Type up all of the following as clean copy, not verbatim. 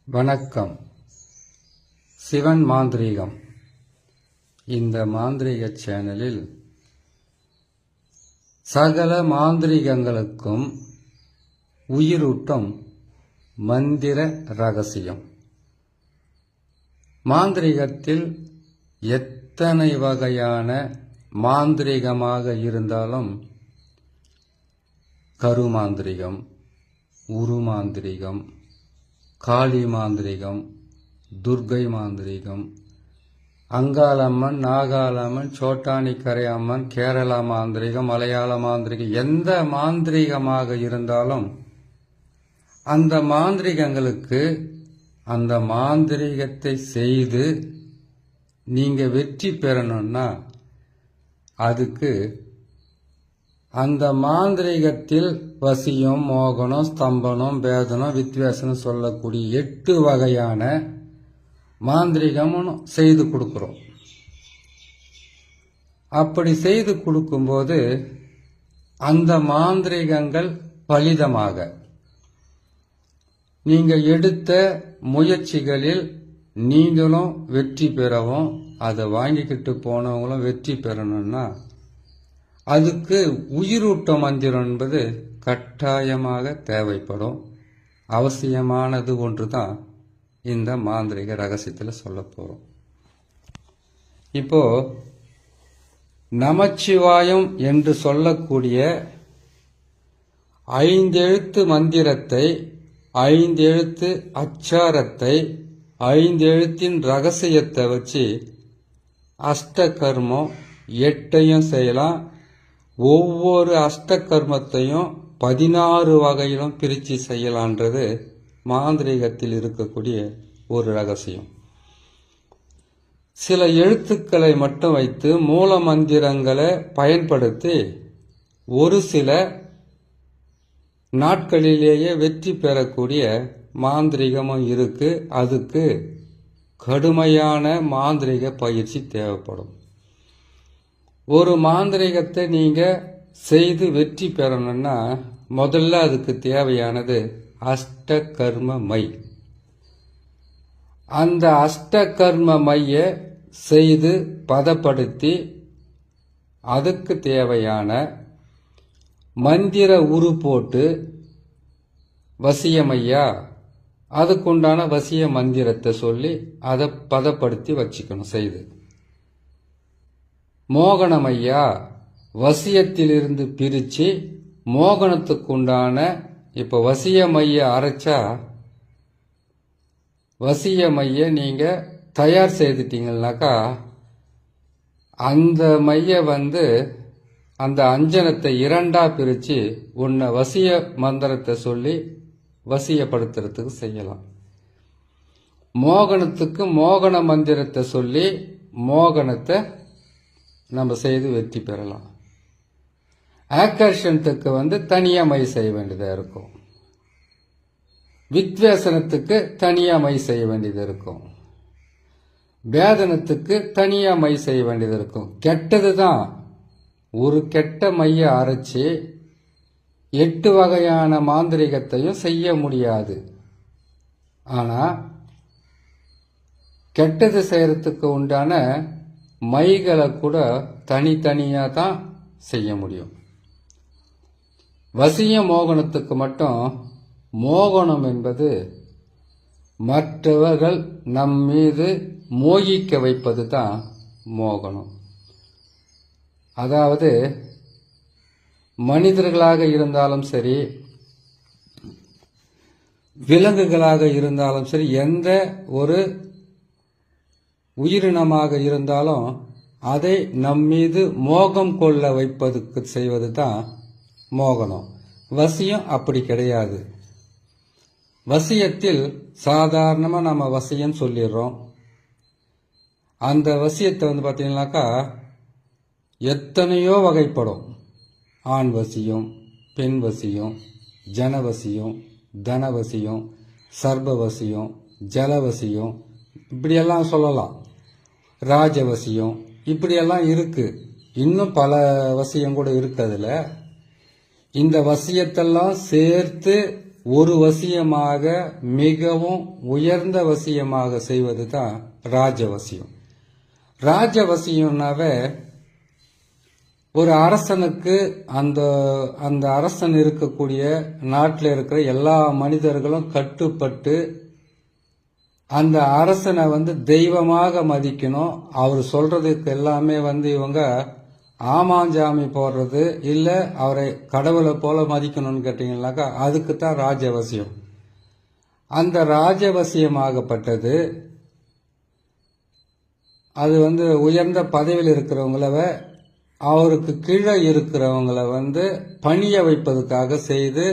வணக்கம். சிவன் மாந்திரீகம். இந்த மாந்திரீக சேனலில் சகல மாந்திரீகங்களுக்கும் உயிரூட்டும் மந்திர ரகசியம். மாந்திரீகத்தில் எத்தனை வகையான மாந்திரீகமாக இருந்தாலும் கருமாந்திரிகம், உருமாந்திரிகம், காளி மாந்திரிகம், துர்கை மாந்திரிகம், அங்காளம்மன், நாகாளம்மன், சோட்டானிக்கரை அம்மன், கேரளா மாந்திரிகம், மலையாள மாந்திரிகம், எந்த மாந்திரிகமாக இருந்தாலும் அந்த மாந்திரிகங்களுக்கு அந்த மாந்திரிகத்தை செய்து நீங்க வெற்றி பெறணும்னா அதுக்கு அந்த மாந்திரீகத்தில் வசியம், மோகனம், ஸ்தம்பனம், பேதனம், வித்வேசனம் சொல்லக்கூடிய 8 வகையான மாந்திரிகமும் செய்து கொடுக்கிறோம். அப்படி செய்து கொடுக்கும்போது அந்த மாந்திரிகங்கள் பலிதமாக நீங்க எடுத்த முயற்சிகளில் நீங்களும் வெற்றி பெறவும் அதை வாங்கிக்கிட்டு போனவங்களும் வெற்றி பெறணும்னா அதுக்கு உயிரூட்ட மந்திரம் என்பது கட்டாயமாக தேவைப்படும். அவசியமானது ஒன்றுதான் இந்த மாந்திரிக ரகசியத்தில் சொல்ல போறோம். இப்போ நமச்சிவாயம் என்று சொல்லக்கூடிய 5 எழுத்து மந்திரத்தை, 5 எழுத்து அச்சாரத்தை, 5 எழுத்தின் ரகசியத்தை வச்சு அஷ்டகர்மம் 8ஐயும் செய்யலாம். ஒவ்வொரு அஷ்டகர்மத்தையும் 16 வகையிலும் பிரித்து செய்யலான்றது மாந்திரீகத்தில் இருக்கக்கூடிய ஒரு ரகசியம். சில எழுத்துக்களை மட்டும் வைத்து மூல மந்திரங்களை பயன்படுத்தி ஒரு சில நாட்களிலேயே வெற்றி பெறக்கூடிய மாந்திரிகமும் இருக்கு. அதுக்கு கடுமையான மாந்திரிக பயிற்சி தேவைப்படும். ஒரு மாந்திரிகத்தை நீங்க செய்து வெற்றி பெறணும்னா முதல்ல அதுக்கு தேவையானது அஷ்டகர்ம மை. அந்த அஷ்டகர்ம மைய செய்து பதப்படுத்தி அதுக்கு தேவையான மந்திர உரு போட்டு வசியமையா அதுக்குண்டான வசிய மந்திரத்தை சொல்லி அதை பதப்படுத்தி வச்சுக்கணும். செய்து மோகனமையா வசியத்திலிருந்து பிரிச்சு மோகனத்துக்குண்டான இப்ப வசிய மைய அரைச்சா வசிய மைய நீங்க தயார் செய்துட்டீங்கன்னாக்கா அந்த மைய அந்த அஞ்சனத்தை 2ஆ பிரிச்சு உன்னை வசிய மந்திரத்தை சொல்லி வசியப்படுத்துறதுக்கு செய்யலாம். மோகனத்துக்கு மோகன மந்திரத்தை சொல்லி மோகனத்தை நம்ம செய்து வெற்றி பெறலாம். ஆக்கர்ஷணத்துக்கு தனியா மை செய்ய வேண்டியதா இருக்கும். வித்வேசனத்துக்கு தனியா மை செய்ய வேண்டியது இருக்கும். வேதனத்துக்கு தனியா மை செய்ய வேண்டியது இருக்கும். கெட்டதுதான் ஒரு கெட்ட மைய அரைச்சி 8 வகையான மாந்திரிகத்தையும் செய்ய முடியாது. ஆனா கெட்டது செய்யறதுக்கு உண்டான மைகளை கூட தனித்தனியா தான் செய்ய முடியும். வசிய மோகனத்துக்கு மட்டும் மோகனம் என்பது மற்றவர்கள் நம் மீது மோகிக்க வைப்பது தான் மோகனம். அதாவது மனிதர்களாக இருந்தாலும் சரி, விலங்குகளாக இருந்தாலும் சரி, எந்த ஒரு உயிரினமாக இருந்தாலும் அதை நம்மீது மோகம் கொள்ள வைப்பதற்கு செய்வது தான் மோகனம். வசியம் அப்படி கிடையாது. வசியத்தில் சாதாரணமா நம்ம வசியம் சொல்லிடுறோம். அந்த வசியத்தை பார்த்தீங்கன்னாக்கா எத்தனையோ வகைப்படும். ஆண் வசியம், பெண் வசியம், ஜனவசியம், தனவசியம், சர்பவசியம், ஜலவசியம், இப்படியெல்லாம் சொல்லலாம். ராஜவசியம், இப்படியெல்லாம் இருக்கு. இன்னும் பல வசியம் கூட இருக்கு. அதுல இந்த வசியத்தெல்லாம் சேர்த்து ஒரு வசியமாக மிகவும் உயர்ந்த வசியமாக செய்வது தான் ராஜவசியம். ராஜவசியம்னாவே ஒரு அரசனுக்கு அந்த அரசன் இருக்கக்கூடிய நாட்டில் இருக்கிற எல்லா மனிதர்களும் கட்டுப்பட்டு அந்த அரசனை தெய்வமாக மதிக்கணும். அவர் சொல்றதுக்கு எல்லாமே இவங்க ஆமாஞ்சாமி போடுறது இல்ல அவரை கடவுளை போல மதிக்கணும்னு கேட்டீங்கன்னாக்கா அதுக்கு தான் ராஜவசியம். அந்த ராஜவசியமாகப்பட்டது அது உயர்ந்த பதவியில் இருக்கிறவங்கள அவருக்கு கீழே இருக்கிறவங்கள பணிய வைப்பதற்காக செய்து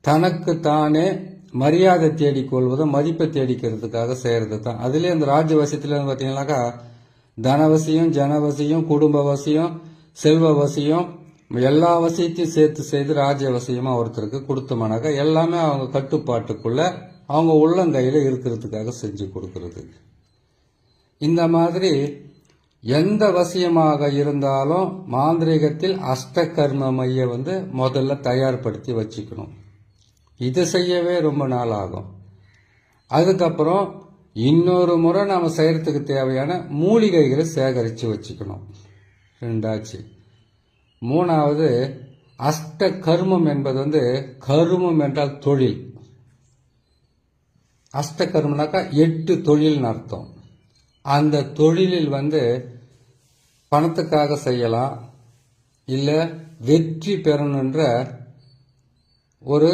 தனக்கு தானே மரியாதை தேடிக்கொள்வதும் மதிப்பை தேடிக்கிறதுக்காக செய்யறது தான். அதுலேயே அந்த ராஜவசியத்தில் பார்த்தீங்கன்னாக்கா தனவசியம், ஜனவசியம், குடும்பவசியம், செல்வவசியம் எல்லா வசியத்தையும் சேர்த்து செய்து ராஜவசியமா ஒருத்தருக்கு கொடுத்தோம்னாக்கா எல்லாமே அவங்க கட்டுப்பாட்டுக்குள்ள அவங்க உள்ளங்கையில இருக்கிறதுக்காக செஞ்சு கொடுக்கறது. இந்த மாதிரி எந்த வசியமாக இருந்தாலும் மாந்திரிகத்தில் அஷ்டகர்ம மைய முதல்ல தயார்படுத்தி வச்சுக்கணும். இது செய்யவே ரொம்ப நாள் ஆகும். அதுக்கப்புறம் இன்னொரு முறை நாம செய்யறதுக்கு தேவையான மூலிகைகளை சேகரித்து வச்சுக்கணும். ரெண்டாச்சு. மூணாவது அஷ்ட கர்மம் என்பது கருமம் என்றால் தொழில். அஷ்ட கர்மனாக்கா 8 தொழில்னு அர்த்தம். அந்த தொழிலில் பணத்துக்காக செய்யலாம், இல்ல வெற்றி பெறணுன்ற ஒரு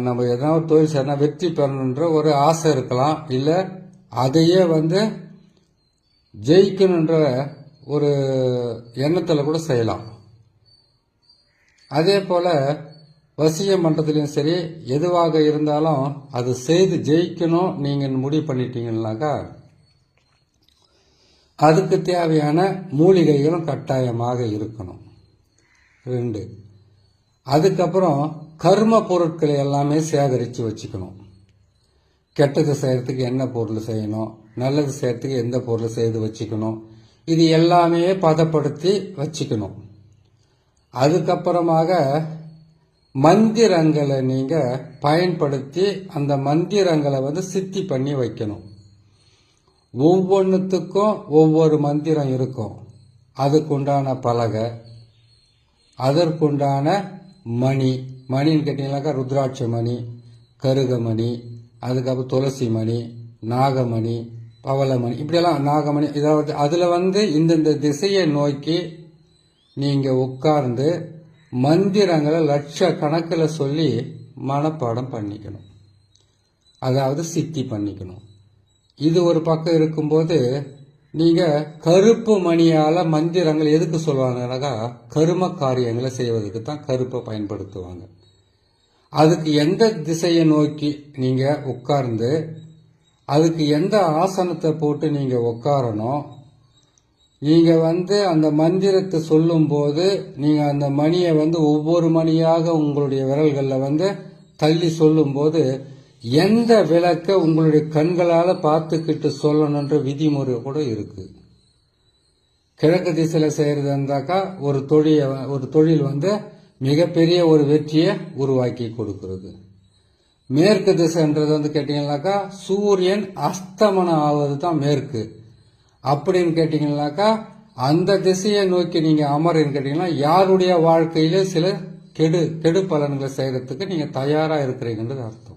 நம்ம எதனா தொழில் செய்யணும் வெற்றி பெறணுன்ற ஒரு ஆசை இருக்கலாம், இல்ல அதையே ஜெயிக்கணுன்ற ஒரு எண்ணத்துல கூட செய்யலாம். அதே போல வசியம் பண்றதுலயும் சரி எதுவாக இருந்தாலும் அது செய்து ஜெயிக்கணும் நீங்க முடிவு பண்ணிட்டீங்கன்னாக்கா அதுக்கு தேவையான மூலிகைகளும் கட்டாயமாக இருக்கணும். 2. அதுக்கப்புறம் கர்ம பொருட்களை எல்லாமே சேகரித்து வச்சுக்கணும். கெட்டது செய்யறதுக்கு என்ன பொருள் செய்யணும், நல்லது செய்யறதுக்கு எந்த பொருள் செய்து வச்சுக்கணும், இது எல்லாமே பதப்படுத்தி வச்சுக்கணும். அதுக்கப்புறமாக மந்திரங்களை நீங்க பயன்படுத்தி அந்த மந்திரங்களை சித்தி பண்ணி வைக்கணும். ஒவ்வொன்றுத்துக்கும் ஒவ்வொரு மந்திரம் இருக்கும். அதுக்குண்டான பலகை, அதற்குண்டான மணின்னு கேட்டீங்கன்னாக்கா ருத்ராட்ச மணி, கருகமணி, அதுக்கப்புறம் துளசி மணி, நாகமணி, பவளமணி, இப்படியெல்லாம் நாகமணி. இதாவது அதுல இந்தந்த திசையை நோக்கி நீங்க உட்கார்ந்து மந்திரங்களை லட்சக்கணக்கில் சொல்லி மனப்பாடம் பண்ணிக்கணும். அதாவது சித்தி பண்ணிக்கணும். இது ஒரு பக்கம் இருக்கும்போது நீங்க கருப்பு மணியால மந்திரங்கள் எதுக்கு சொல்லுவாங்கன்னாக்கா கரும காரியங்களை செய்வதற்கு தான் கருப்பை பயன்படுத்துவாங்க. அதுக்கு எந்த திசையை நோக்கி நீங்க உட்கார்ந்து அதுக்கு எந்த ஆசனத்தை போட்டு நீங்க உட்காரணும், நீங்க அந்த மந்திரத்தை சொல்லும் போது நீங்க அந்த மணியை ஒவ்வொரு மணியாக உங்களுடைய விரல்கள்ல தள்ளி சொல்லும் போது எந்த விளக்க உங்களுடைய கண்களால பார்த்துக்கிட்டு சொல்லணுன்ற விதிமுறை கூட இருக்கு. கிழக்கு திசையில செய்யறது இருந்தாக்கா ஒரு தொழில் மிகப்பெரிய ஒரு வெற்றியை உருவாக்கி கொடுக்கிறது. மேற்கு திசைன்றது கேட்டீங்கன்னாக்கா சூரியன் அஸ்தமனம் ஆவது தான் மேற்கு. அப்படின்னு கேட்டீங்கன்னாக்கா அந்த திசையை நோக்கி நீங்க அமருன்னு கேட்டீங்கன்னா யாருடைய வாழ்க்கையில சில கெடு பலன்களை செய்யறதுக்கு நீங்க தயாரா இருக்கிறீங்கன்றது அர்த்தம்.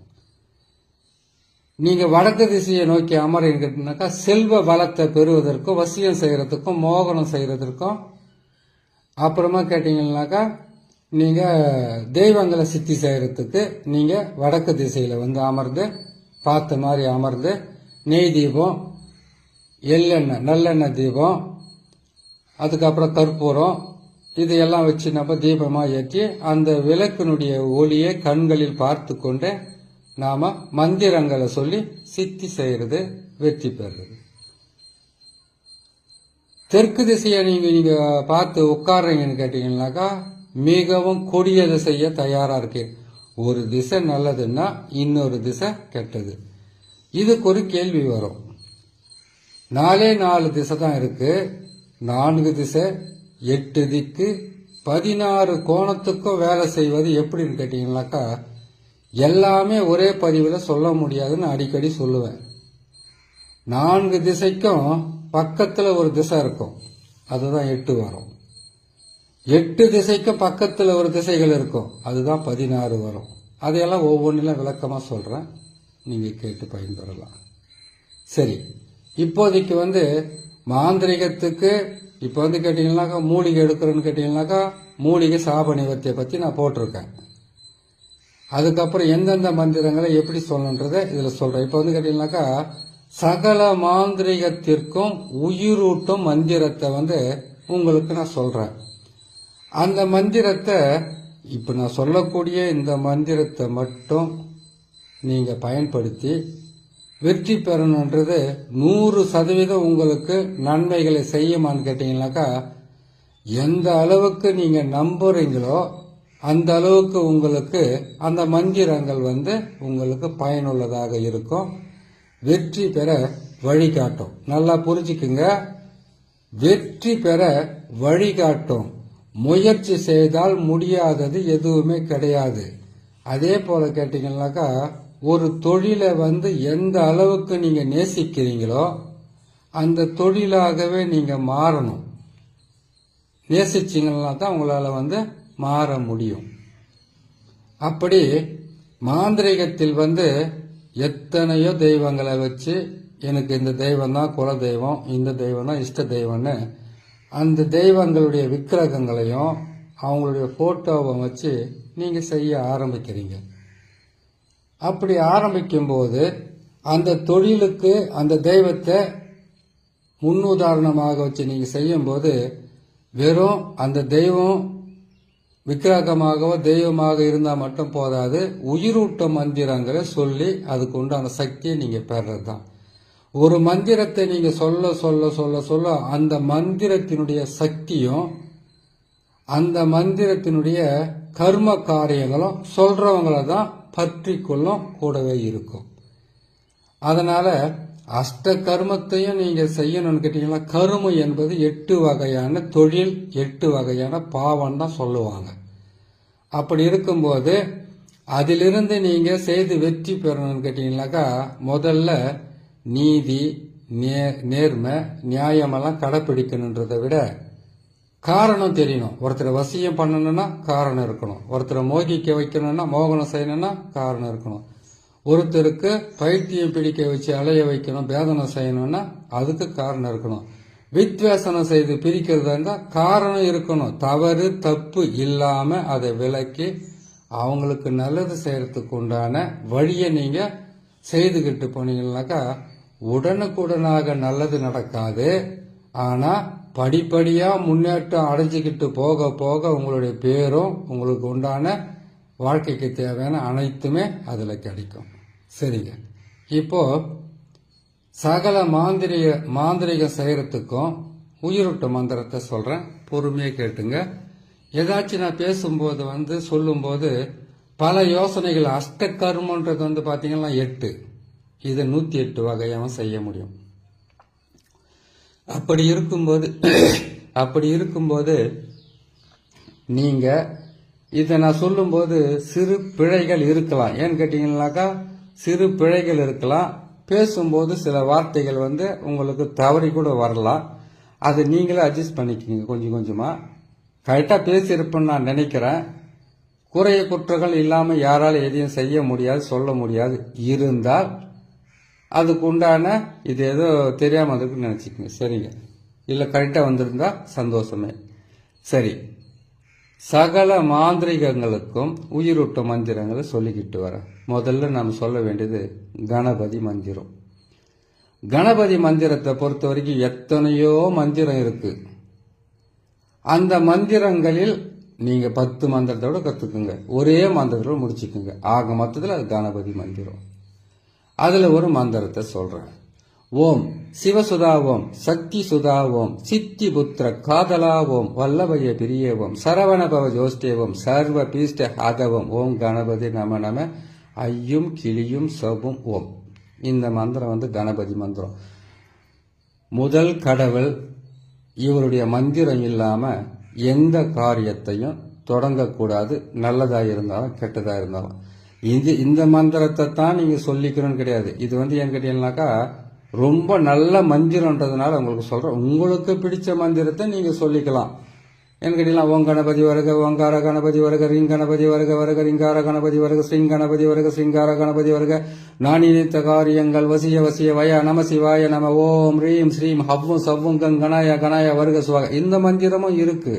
நீங்க வடக்கு திசையை நோக்கி அமருன்னு கேட்டீங்கன்னாக்கா செல்வ வளத்தை பெறுவதற்கும் வசியம் செய்யறதுக்கும் மோகனம் செய்யறதுக்கும், அப்புறமா கேட்டீங்கன்னாக்கா நீங்க தெய்வங்களை சித்தி செய்யறதுக்கு நீங்க வடக்கு திசையில அமர்ந்து பார்த்த மாதிரி அமர்ந்து நெய் தீபம், எள்ளெண்ணெய், நல்லெண்ணெய் தீபம், அதுக்கப்புறம் கற்பூரம் இதையெல்லாம் வச்சு நம்ம தீபமா ஏற்றி அந்த விளக்கினுடைய ஒளியை கண்களில் பார்த்து கொண்டு நாம மந்திரங்களை சொல்லி சித்தி செய்யறது வெற்றி பெறுறது. தெற்கு திசையை நீங்க பார்த்து உட்கார்றீங்கன்னு கேட்டீங்கன்னாக்கா மிகவும் கொடிய திசைய தயாரா இருக்கு. ஒரு திசை நல்லதுன்னா இன்னொரு திசை கெட்டது. இதுக்கு ஒரு கேள்வி வரும். 4 திசை தான் இருக்கு. 4 திசை, 8 திக்கு, 16 கோணத்துக்கும் வேலை செய்வது எப்படின்னு கேட்டீங்கன்னாக்கா எல்லாமே ஒரே பதிவில் சொல்ல முடியாதுன்னு அடிக்கடி சொல்லுவேன். 4 திசைக்கும் பக்கத்தில் ஒரு திசை இருக்கும், அதுதான் 8 வரும். 8 திசைக்கும் பக்கத்தில் ஒரு திசைகள் இருக்கும், அதுதான் 16 வரும். அதையெல்லாம் ஒவ்வொன்றிலும் விளக்கமாக சொல்கிறேன், நீங்கள் கேட்டு பயன்பெறலாம். சரி, இப்போதைக்கு மாந்திரிகத்துக்கு இப்போ கேட்டிங்கன்னாக்கா மூலிகை எடுக்கிறேன்னு கேட்டிங்கன்னாக்கா மூலிகை சாப நிவர்த்தியை பற்றி நான் போட்டிருக்கேன். அதுக்கப்புறம் எந்தெந்த மந்திரங்களை எப்படி சொல்லணுன்றதை இதில் சொல்கிறேன். இப்போ கேட்டிங்கன்னாக்கா சகல மாந்திரிகத்திற்கும் உயிரூட்டும் மந்திரத்தை உங்களுக்கு நான் சொல்கிறேன். அந்த மந்திரத்தை இப்போ நான் சொல்லக்கூடிய இந்த மந்திரத்தை மட்டும் நீங்கள் பயன்படுத்தி வெற்றி பெறணுன்றது 100% உங்களுக்கு நன்மைகளை செய்யுமான்னு கேட்டீங்கன்னாக்கா, எந்த அளவுக்கு நீங்கள் நம்புறீங்களோ அந்த அளவுக்கு உங்களுக்கு அந்த மந்திரங்கள் உங்களுக்கு பயனுள்ளதாக இருக்கும், வெற்றி பெற வழிகாட்டும். நல்லா புரிஞ்சுக்குங்க, வெற்றி பெற வழிகாட்டும். முயற்சி செய்தால் முடியாதது எதுவுமே கிடையாது. அதே போல கேட்டீங்கன்னாக்கா, ஒரு தொழிலை எந்த அளவுக்கு நீங்க நேசிக்கிறீங்களோ அந்த தொழிலாகவே நீங்க மாறணும். நேசிச்சீங்கன்னா தான் உங்களால மாற முடியும். அப்படி மாந்திரிகத்தில் எத்தனையோ தெய்வங்களை வச்சு எனக்கு இந்த தெய்வம் தான் குல தெய்வம், இந்த தெய்வம் தான் இஷ்ட தெய்வம்னு அந்த தெய்வங்களுடைய விக்கிரகங்களையும் அவங்களுடைய போட்டோவை வச்சு நீங்க செய்ய ஆரம்பிக்கிறீங்க. அப்படி ஆரம்பிக்கும்போது அந்த தொழிலுக்கு அந்த தெய்வத்தை முன்னுதாரணமாக வச்சு நீங்க செய்யும்போது வெறும் அந்த தெய்வம் விக்கிரகமாகவோ தெய்வமாக இருந்தால் மட்டும் போதாது, உயிரூட்ட மந்திரங்களை சொல்லி அதுக்கு உண்டான சக்தியை நீங்க பெறது தான். ஒரு மந்திரத்தை நீங்க சொல்ல சொல்ல சொல்ல சொல்ல அந்த மந்திரத்தினுடைய சக்தியும் அந்த மந்திரத்தினுடைய கர்ம காரியங்களும் சொல்றவங்களை தான் பற்றி கொள்ளும், கூடவே இருக்கும். அதனால அஷ்ட கர்மத்தையும் நீங்க செய்யணும்னு கேட்டீங்கன்னா, கருமம் என்பது 8 வகையான தொழில், 8 வகையான பாவம் தான் சொல்லுவாங்க. அப்படி இருக்கும்போது அதிலிருந்து நீங்க செய்து வெற்றி பெறணும்னு கேட்டீங்கன்னாக்கா, முதல்ல நீதி, நேர்மை, நியாயமெல்லாம் கடைப்பிடிக்கணுன்றதை விட காரணம் தெரியணும். ஒருத்தரை வசியம் பண்ணணும்னா காரணம் இருக்கணும், ஒருத்தரை மோகிக்க வைக்கணும்னா மோகனம் செய்யணும்னா காரணம் இருக்கணும், ஒருத்தருக்கு பைத்தியம் பிடிக்க வச்சு அலைய வைக்கணும் பேதனம் செய்யணும்னா அதுக்கு காரணம் இருக்கணும், வித்வேசனம் செய்து பிரிக்கிறதா இருந்தா காரணம் இருக்கணும். தவறு தப்பு இல்லாம அதை விலக்கி அவங்களுக்கு நல்லது செய்யறதுக்கு உண்டான வழியை நீங்க செய்துகிட்டு போனீங்கன்னாக்கா உடனுக்குடனாக நல்லது நடக்காது. ஆனா படிப்படியா முன்னேற்றம் அடைஞ்சுக்கிட்டு போக போக உங்களுடைய பேரும் உங்களுக்கு உண்டான வாழ்க்கைக்கு தேவையான அனைத்துமே அதுல கிடைக்கும். சரிங்க, இப்போ சகல மாந்திரிகம் செய்யறதுக்கும் உயிரூட்ட மந்திரத்தை சொல்றேன், பொறுமையா கேட்டுங்க. ஏதாச்சும் நான் பேசும்போது சொல்லும்போது பல யோசனைகள், அஷ்ட கர்மன்றது பாத்தீங்கன்னா 8, இதை 108 வகையாகவும் செய்ய முடியும். அப்படி இருக்கும்போது நீங்க இதை நான் சொல்லும்போது சிறு பிழைகள் இருக்கலாம். ஏன்னு கேட்டீங்கன்னாக்கா சிறு பிழைகள் இருக்கலாம். பேசும்போது சில வார்த்தைகள் உங்களுக்கு தவறி கூட வரலாம். அது நீங்களே அட்ஜஸ்ட் பண்ணிக்கிங்க கொஞ்சம் கொஞ்சமா. கரெக்டா பேசியிருப்பேன்னு நான் நினைக்கிறேன். குறைய குற்றங்கள் இல்லாம யாரால எதையும் செய்ய முடியாது, சொல்ல முடியாது. இருந்தால் அதுக்கு உண்டான இது ஏதோ தெரியாம இருக்குன்னு நினைச்சுக்கோங்க. சரிங்க, இல்ல கரெக்டா வந்திருந்தா சந்தோஷமே. சரி, சகல மாந்திரிகங்களுக்கும் உயிரூட்ட மந்திரங்களை சொல்லிக்கிட்டு வர முதல்ல நாம் சொல்ல வேண்டியது கணபதி மந்திரம். கணபதி மந்திரத்தை பொறுத்த வரைக்கும் எத்தனையோ மந்திரம் இருக்கு. அந்த மந்திரங்களில் நீங்க 10 மந்திரத்தோட கத்துக்குங்க, ஒரே மந்திரத்தோட முடிச்சுக்குங்க. ஆக மொத்தத்தில் அது கணபதி மந்திரம். அதுல ஒரு மந்திரத்தை சொல்றேன். ஓம் சிவசுதா ஓம், சக்தி சுதா ஓம், சித்தி புத்திர காதலா ஓம், வல்லபய பிரியவோம், சரவணபவ ஜோஷ்டேவம், சர்வ பீஷ்ட ஆதவம், ஓம் கணபதி நம நம, ஐயும் கிளியும் சபும் ஓம். இந்த மந்திரம் கணபதி மந்திரம். முதல் கடவுள் இவருடைய மந்திரம் இல்லாம எந்த காரியத்தையும் தொடங்கக்கூடாது, நல்லதா இருந்தாலும் கெட்டதா இருந்தாலும். இந்த மந்திரத்தை தான் நீங்க சொல்லிக்கணும்னு கிடையாது. இது ஏன்னு கேட்டீங்கன்னாக்கா ரொம்ப நல்ல மந்திரம்ன்றதுனால உங்களுக்கு சொல்றேன். உங்களுக்கு பிடிச்ச மந்திரத்தை நீங்க சொல்லிக்கலாம். ஏன்னு கேட்டீங்கன்னா ஓம் கணபதி வருக, ஓங்கார கணபதி வருக, ரிங் கணபதி வருக வருக, ரிங்கார கணபதி வருக, ஸ்ரீங் கணபதி வருக, ஸ்ரீங்கார கணபதி வருக, நான் நினைத்த காரியங்கள் வசிய வசிய வய நம சிவாய நம, ஓம் ரீம் ஸ்ரீம் ஹவ்வும் சவ்வும் கணாய கணாய வருக சுவாக. இந்த மந்திரமும் இருக்கு.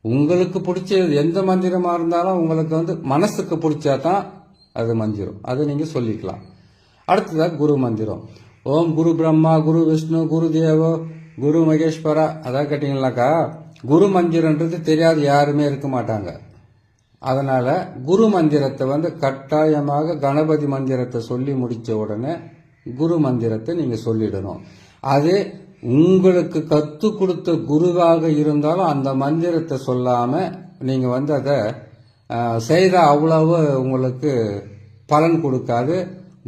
உங்களுக்கு பிடிச்ச எந்த மந்திரமா இருந்தாலும் உங்களுக்கு மனசுக்கு பிடிச்சாதான் அது மந்திரம். அதை நீங்க சொல்லிக்கலாம். அடுத்ததா குரு மந்திரம். ஓம் குரு பிரம்மா குரு விஷ்ணு குரு தேவோ குரு மகேஸ்வரா. அதான் கேட்டீங்கன்னாக்கா குரு மந்திரன்றது தெரியாது யாருமே இருக்க மாட்டாங்க. அதனால குரு மந்திரத்தை கட்டாயமாக கணபதி மந்திரத்தை சொல்லி முடிச்ச உடனே குரு மந்திரத்தை நீங்க சொல்லிடணும். அது உங்களுக்கு கத்து கொடுத்த குருவாக இருந்தாலும் அந்த மந்திரத்தை சொல்லாம நீங்க அதை செய்த அவ்வளவு உங்களுக்கு பலன் கொடுக்காது.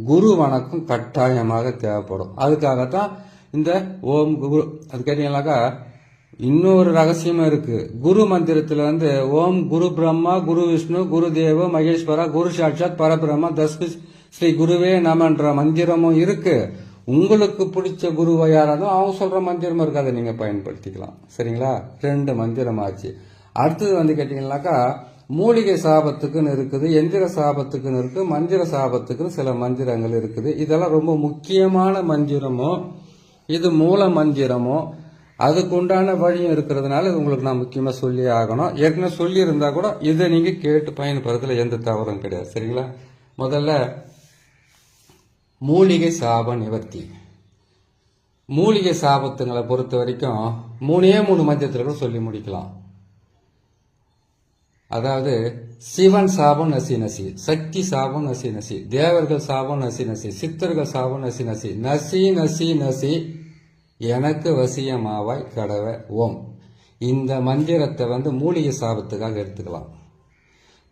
குரு வணக்கம் கட்டாயமாக தேவைப்படும். அதுக்காகத்தான் இந்த ஓம் குரு. அது கேட்டீங்கன்னாக்கா இன்னொரு ரகசியமா இருக்கு. குரு மந்திரத்துல ஓம் குரு பிரம்மா குரு விஷ்ணு குரு தேவ மகேஸ்வரா குரு சாட்சாத் பரபிரம்மா தஸ்மி ஸ்ரீ குருவே நமன்ற மந்திரமும் இருக்கு. உங்களுக்கு பிடிச்ச குருவை யாராலும் அவங்க சொல்ற மந்திரமும் இருக்கு. அதை நீங்க பயன்படுத்திக்கலாம். சரிங்களா? 2 மந்திரம் ஆச்சு. அடுத்தது கேட்டீங்கன்னாக்கா மூலிகை சாபத்துக்குன்னு இருக்குது, எந்திர சாபத்துக்குன்னு இருக்கு, மந்திர சாபத்துக்குன்னு சில மந்திரங்கள் இருக்குது. இதெல்லாம் ரொம்ப முக்கியமான மந்திரமோ இது மூல மந்திரமோ அதுக்கு உண்டான வழியும் இருக்கிறதுனால இது உங்களுக்கு நான் முக்கியமா சொல்லி ஆகணும். ஏற்கனவே சொல்லி இருந்தா கூட இதை நீங்க கேட்டு பயன்படுறதுல எந்த தவறும் கிடையாது. சரிங்களா? முதல்ல மூலிகை சாப நிவர்த்தி. மூலிகை சாபத்துங்களை பொறுத்த வரைக்கும் 3 மந்திரத்துல கூட சொல்லி முடிக்கலாம். அதாவது சிவன் சாபம் நசி நசி, சக்தி சாபம் நசி நசி, தேவர்கள் சாபம் நசி நசி, சித்தர்கள் சாபம் நசி நசி, நசி நசி நசி எனக்கு வசியமாவாய் கடவ ஓம். இந்த மந்திரத்தை மூலிகை சாபத்துக்காக எடுத்துக்கலாம்.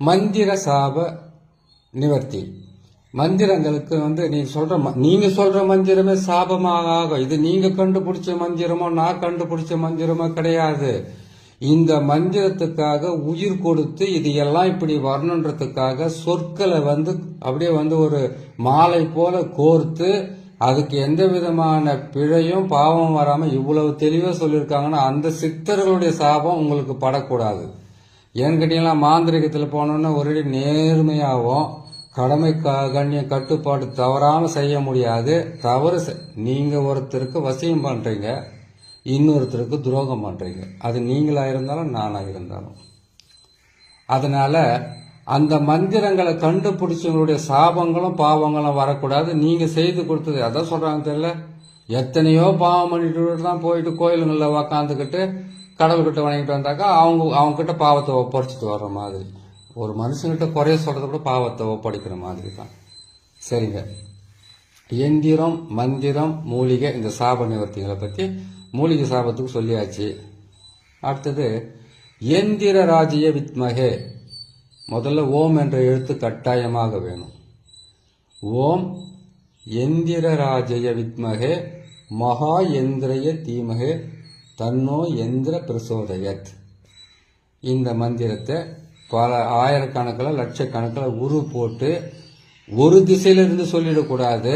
மந்திர சாப நிவர்த்தி. மந்திரங்களுக்கு நீங்க சொல்ற மந்திரமே சாபமாக ஆகும். இது நீங்க கண்டுபிடிச்ச மந்திரமோ நான் கண்டுபிடிச்ச மந்திரமோ கிடையாது. இந்த மந்திரத்துக்காக உயிர் கொடுத்து இது எல்லாம் இப்படி வரணுன்றதுக்காக சொற்களை அப்படியே ஒரு மாலை போல கோர்த்து அதுக்கு எந்த விதமான பிழையும் பாவம் வராம இவ்வளவு தெளிவா சொல்லியிருக்காங்கன்னா அந்த சித்தர்களுடைய சாபம் உங்களுக்கு படக்கூடாது. ஏன்னு கேட்டீங்கன்னா மாந்திரிகத்துல போனோம்னா ஒரே நேர்மையாகவும் கடமை கண்ணியம் கட்டுப்பாடு தவறாம செய்ய முடியாது. தவறு நீங்க ஒருத்தருக்கு வசியம் பண்றீங்க, இன்னொருத்தருக்கு துரோகம் பண்றீங்க. அது நீங்களா இருந்தாலும் நானா இருந்தாலும். அதனால அந்த மந்திரங்களை கண்டுபிடிச்சவங்களுடைய சாபங்களும் பாவங்களும் வரக்கூடாது. நீங்க செய்து கொடுத்தது அதான் சொல்றாங்க தெரியல, எத்தனையோ பாவம் பண்ணிட்டு தான் போயிட்டு கோயிலுங்களில் உக்காந்துக்கிட்டு கடவுள்கிட்ட வணங்கிட்டு வந்தாக்கா அவங்க கிட்ட பாவத்தை ஒப்படைச்சிட்டு வர்ற மாதிரி. ஒரு மனுஷங்கிட்ட குறைய சொல்றத கூட பாவத்தை ஒப்படைக்கிற மாதிரி தான். சரிங்க. எந்திரம் மந்திரம் மூலிகை இந்த சாப நிவர்த்திகளை பத்தி மூலிகை சாபத்துக்கு சொல்லியாச்சு. அடுத்தது எந்திர ராஜ்ய வித்மகே. முதல்ல ஓம் என்ற எழுத்து கட்டாயமாக வேணும். ஓம் எந்திர ராஜய வித்மகே மகா எந்திரய தீமகே தன்னோ எந்திர பிரசோதயத். இந்த மந்திரத்தை பல ஆயிரக்கணக்கில் லட்சக்கணக்கில் உரு போட்டு ஒரு திசையிலிருந்து சொல்லிடக்கூடாது.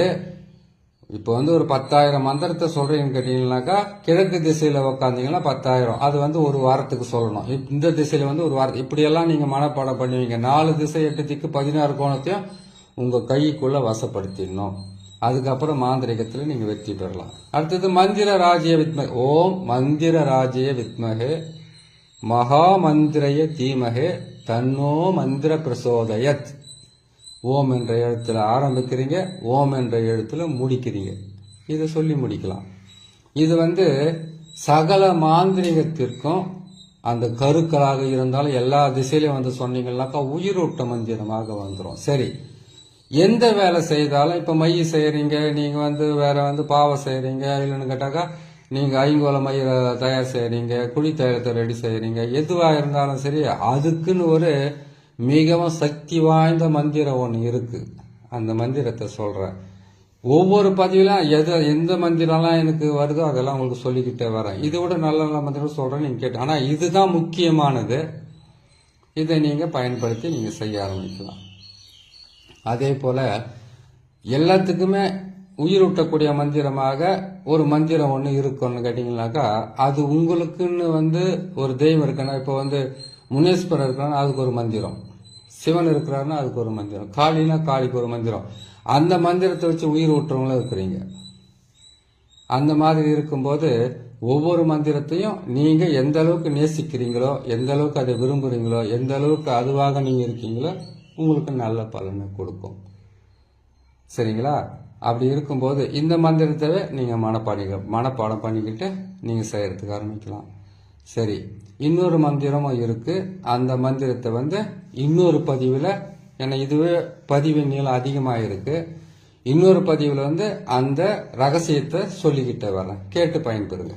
இப்போ ஒரு 10,000 மந்திரத்தை சொல்றீங்கன்னு கேட்டீங்கன்னாக்கா கிழக்கு திசையில உக்காந்தீங்கன்னா 10,000. அது ஒரு வாரத்துக்கு சொல்லணும். இந்த திசையில ஒரு வாரத்துக்கு இப்படியெல்லாம் நீங்க மனப்பாடம் பண்ணுவீங்க. 4 திசை 8 திக்கு 16 கோணத்தையும் உங்க கைக்குள்ள வசப்படுத்திடணும். அதுக்கப்புறம் மாந்திரிகத்துல நீங்க வெற்றி பெறலாம். அடுத்தது மந்திர ராஜ்ய வித்மகே. ஓம் மந்திர ராஜ்ய வித்மகே மகா மந்திரய தீமகே தன்னோ மந்திர பிரசோதயத். ஓம் என்ற எழுத்துல ஆரம்பிக்கிறீங்க, ஓம் என்ற எழுத்துல முடிக்கிறீங்க. இதை சொல்லி முடிக்கலாம். இது சகல மாந்திரிகத்திற்கும் அந்த கருக்களாக இருந்தாலும் எல்லா திசையிலும் சொன்னீங்கன்னாக்கா உயிரோட்ட மந்திரமாக வந்துடும். சரி, எந்த வேலை செய்தாலும் இப்ப மை செய்யறீங்க, நீங்க வேற பாவம் செய்யறீங்க, இல்லைன்னு கேட்டாக்கா நீங்க ஐங்கோல மைய தயார் செய்யறீங்க, குழி தயாரத்தை ரெடி செய்யறீங்க, எதுவா இருந்தாலும் சரி அதுக்குன்னு ஒரு மிகவும் சக்தி வாய்ந்த மந்திரம் ஒன்று இருக்கு. அந்த மந்திரத்தை சொல்றேன். ஒவ்வொரு பதிவிலும் எந்த மந்திரம்லாம் எனக்கு வருதோ அதெல்லாம் உங்களுக்கு சொல்லிக்கிட்டே வரேன். இதோட நல்ல நல்ல மந்திரம் சொல்றேன், நீங்க கேட்டு. ஆனா இதுதான் முக்கியமானது. இதை நீங்க பயன்படுத்தி நீங்க செய்ய ஆரம்பிக்கலாம். அதே போல எல்லாத்துக்குமே உயிரூட்டக்கூடிய மந்திரமாக ஒரு மந்திரம் ஒன்று இருக்குன்னு கேட்டீங்கன்னாக்கா, அது உங்களுக்குன்னு ஒரு தெய்வம் இருக்குன்னா, இப்போ முனேஸ்வரர் இருக்கிறான்னா அதுக்கு ஒரு மந்திரம், சிவன் இருக்கிறாருன்னா அதுக்கு ஒரு மந்திரம், காளினா காளிக்கு ஒரு மந்திரம். அந்த மந்திரத்தை வச்சு உயிர் ஊட்டுறவங்களும் இருக்கிறீங்க. அந்த மாதிரி இருக்கும்போது ஒவ்வொரு மந்திரத்தையும் நீங்க எந்த அளவுக்கு நேசிக்கிறீங்களோ, எந்த அளவுக்கு அதை விரும்புறீங்களோ, எந்த அளவுக்கு அதுவாக நீங்க இருக்கீங்களோ, உங்களுக்கு நல்ல பலனை கொடுக்கும். சரிங்களா? அப்படி இருக்கும்போது இந்த மந்திரத்தை நீங்க மனப்பாடம் பண்ணிக்கிட்டு நீங்க செய்யறதுக்கு ஆரம்பிக்கலாம். சரி, இன்னொரு மந்திரமும் இருக்கு. அந்த மந்திரத்தை இன்னொரு பதிவில், ஏன்னா இதுவே பதிவின் நீளம் அதிகமாக இருக்கு, இன்னொரு பதிவில் அந்த ரகசியத்தை சொல்லிக்கிட்டே வரேன். கேட்டு பயன்பெறுங்க.